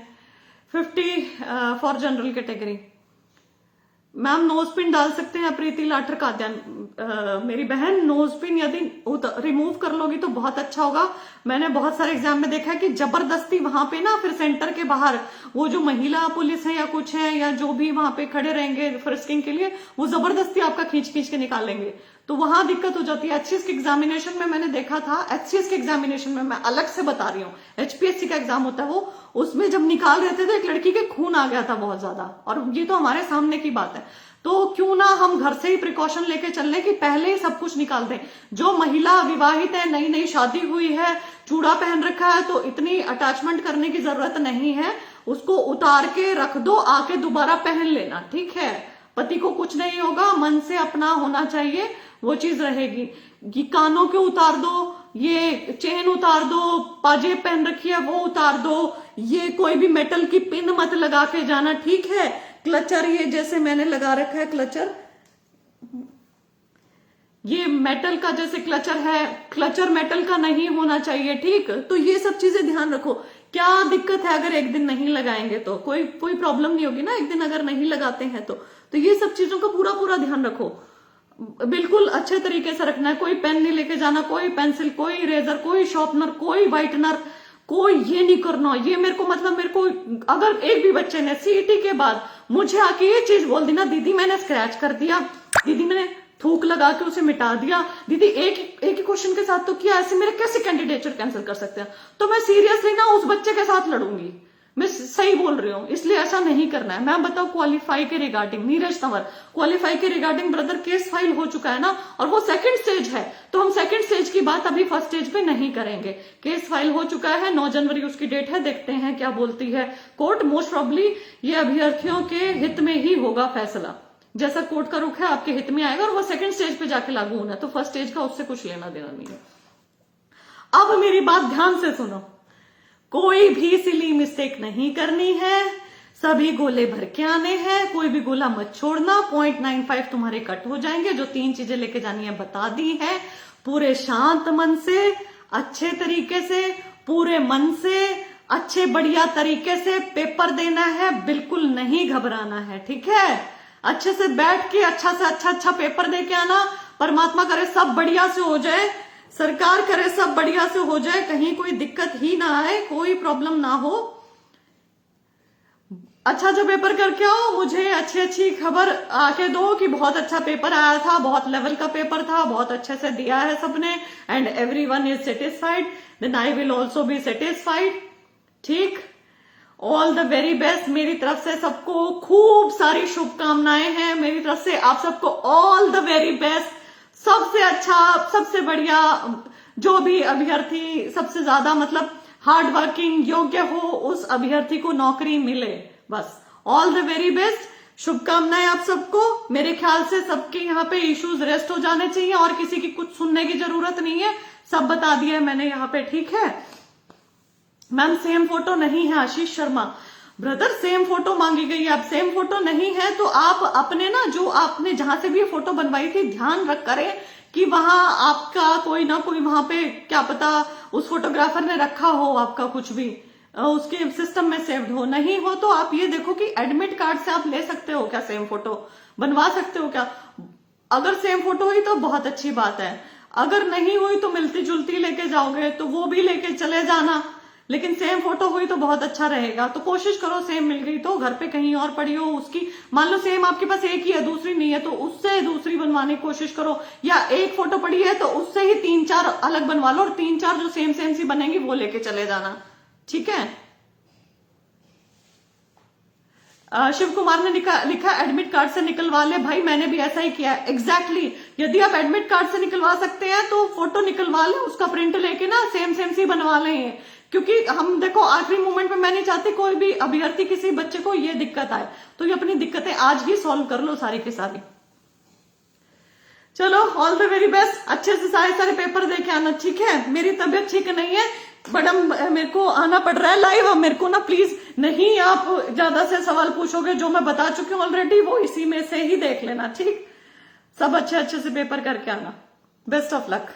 50 for general category. Ma'am nose pin डाल सकते हैं? प्रीति लाठर काद्यान, मेरी बहन नोज पिन यदि रिमूव कर लोगी तो बहुत अच्छा होगा। मैंने बहुत सारे एग्जाम में देखा है कि जबरदस्ती वहां पे ना, फिर सेंटर के बाहर वो जो महिला पुलिस है या कुछ है या जो भी वहां पे खड़े रहेंगे फ्रिस्किंग के लिए, वो जबरदस्ती आपका खींच खींच के निकालेंगे, तो वहां दिक्कत हो जाती है। HCS के एग्जामिनेशन में मैंने देखा था, HCS के एग्जामिनेशन में, मैं अलग से बता रही हूँ, HPSC का एग्जाम होता है वो, उसमें जब निकाल रहे थे तो एक लड़की के खून आ गया था बहुत ज्यादा, और ये तो हमारे सामने की बात है। तो क्यों ना हम घर से ही प्रिकॉशन लेके चल लें कि पहले ही सब कुछ निकाल दें। जो महिला विवाहित है, नई नई शादी हुई है, चूड़ा पहन रखा है, तो इतनी अटैचमेंट करने की जरूरत नहीं है, उसको उतार के रख दो, आके दोबारा पहन लेना, ठीक है। पति को कुछ नहीं होगा, मन से अपना होना चाहिए, वो चीज रहेगी। कानों के उतार दो, ये चेन उतार दो, पाजेब पहन रखी है वो उतार दो, ये कोई भी मेटल की पिन मत लगा के जाना, ठीक है। क्लचर, ये जैसे मैंने लगा रखा है क्लचर, ये मेटल का जैसे क्लचर है, क्लचर मेटल का नहीं होना चाहिए, ठीक। तो ये सब चीजें ध्यान रखो। क्या दिक्कत है अगर एक दिन नहीं लगाएंगे तो? कोई प्रॉब्लम नहीं होगी ना एक दिन अगर नहीं लगाते हैं तो ये सब चीजों का पूरा पूरा ध्यान रखो, बिल्कुल अच्छे तरीके से रखना है। कोई पेन नहीं लेके जाना, कोई पेंसिल, कोई इरेजर, कोई शार्पनर, कोई व्हाइटनर, कोई ये नहीं करना। ये मेरे को अगर एक भी बच्चे ने CET के बाद मुझे आके ये चीज बोल दी ना, दीदी मैंने स्क्रैच कर दिया, दीदी मैंने थूक लगा के उसे मिटा दिया, दीदी एक ही क्वेश्चन के साथ तो किया, ऐसे मेरे कैसे कैंडिडेचर कैंसिल कर सकते हैं, तो मैं सीरियसली ना उस बच्चे के साथ लड़ूंगी। मैं सही बोल रही हूँ, इसलिए ऐसा नहीं करना है। मैं बताऊं क्वालिफाई के रिगार्डिंग, नीरज तंवर, क्वालिफाई के रिगार्डिंग ब्रदर केस फाइल हो चुका है ना, और वो सेकंड स्टेज है, तो हम सेकंड स्टेज की बात अभी फर्स्ट स्टेज पे नहीं करेंगे। केस फाइल हो चुका है, 9 जनवरी उसकी डेट है, देखते हैं क्या बोलती है कोर्ट। मोस्ट प्रॉब्ली ये अभ्यर्थियों के हित में ही होगा फैसला, जैसा कोर्ट का रुख है आपके हित में आएगा, और वो सेकंड स्टेज पे जाके लागू होना है, तो फर्स्ट स्टेज का उससे कुछ लेना देना नहीं है। अब मेरी बात ध्यान से सुनो, कोई भी सिली मिस्टेक नहीं करनी है, सभी गोले भर के आने हैं, कोई भी गोला मत छोड़ना। 0.95 तुम्हारे कट हो जाएंगे। जो 3 चीजें लेके जानी है बता दी है, पूरे शांत मन से, अच्छे तरीके से, पूरे मन से, अच्छे बढ़िया तरीके से पेपर देना है, बिल्कुल नहीं घबराना है, ठीक है। अच्छे से बैठ के अच्छा से अच्छा पेपर दे के आना। परमात्मा करे सब बढ़िया से हो जाए, सरकार करे सब बढ़िया से हो जाए, कहीं कोई दिक्कत ही ना आए, कोई प्रॉब्लम ना हो। अच्छा जो पेपर करके आओ, मुझे अच्छी अच्छी खबर आके दो कि बहुत अच्छा पेपर आया था, बहुत लेवल का पेपर था, बहुत अच्छे से दिया है सबने, and everyone is satisfied, then I will also be satisfied. ठीक, ऑल द वेरी बेस्ट। मेरी तरफ से सबको खूब सारी शुभकामनाएं हैं, मेरी तरफ से आप सबको ऑल द वेरी बेस्ट। सबसे अच्छा, सबसे बढ़िया, जो भी अभ्यर्थी सबसे ज्यादा मतलब हार्ड वर्किंग योग्य हो, उस अभ्यर्थी को नौकरी मिले, बस। ऑल द वेरी बेस्ट, शुभकामनाएं आप सबको। मेरे ख्याल से सबके यहाँ पे इश्यूज रेस्ट हो जाने चाहिए और किसी की कुछ सुनने की जरूरत नहीं है, सब बता दिया है मैंने यहाँ पे। ठीक है मैम, सेम फोटो नहीं है Ashish Sharma. Brother same photo मांगी गई है, अब सेम फोटो नहीं है तो आप अपने ना, जो आपने जहां से भी ये फोटो बनवाई थी, ध्यान रख करें कि वहां आपका कोई ना कोई, वहां पे क्या पता उस फोटोग्राफर ने रखा हो आपका कुछ भी, उसके सिस्टम में सेव्ड हो। नहीं हो तो आप ये देखो कि एडमिट कार्ड से आप ले सकते हो क्या, सेम फोटो बनवा सकते हो क्या। अगर सेम फोटो हुई तो बहुत अच्छी बात है, अगर नहीं हुई तो मिलती जुलती लेके जाओगे तो वो भी लेके चले जाना, लेकिन सेम फोटो हुई तो बहुत अच्छा रहेगा। तो कोशिश करो, सेम मिल गई तो घर पे कहीं और पड़ी हो उसकी, मान लो सेम आपके पास एक ही है, दूसरी नहीं है, तो उससे दूसरी बनवाने की कोशिश करो, या एक फोटो पड़ी है तो उससे ही 3-4 अलग बनवा लो और 3-4 जो सेम सेम सी बनेंगी वो लेके चले जाना। ठीक है। शिव कुमार ने लिखा एडमिट कार्ड से निकलवा ले। भाई मैंने भी ऐसा ही किया है, एग्जैक्टली। यदि आप एडमिट कार्ड से निकलवा सकते हैं तो फोटो निकलवा लें, उसका प्रिंट लेके ना सेम सेम सी बनवा लें, क्योंकि हम देखो आखिरी मोमेंट में मैं नहीं चाहती कोई भी अभ्यर्थी किसी बच्चे को ये दिक्कत आए, तो ये अपनी दिक्कतें आज ही सॉल्व कर लो सारी की सारी। चलो ऑल द वेरी बेस्ट, अच्छे से सारे सारे पेपर देके आना। ठीक है, मेरी तबीयत ठीक नहीं है, बट मेरे को आना पड़ रहा है लाइव। अब मेरे को ना प्लीज नहीं आप ज्यादा से सवाल पूछोगे, जो मैं बता चुकी हूँ ऑलरेडी वो इसी में से ही देख लेना। ठीक, सब अच्छे अच्छे से पेपर करके आना। Best of luck.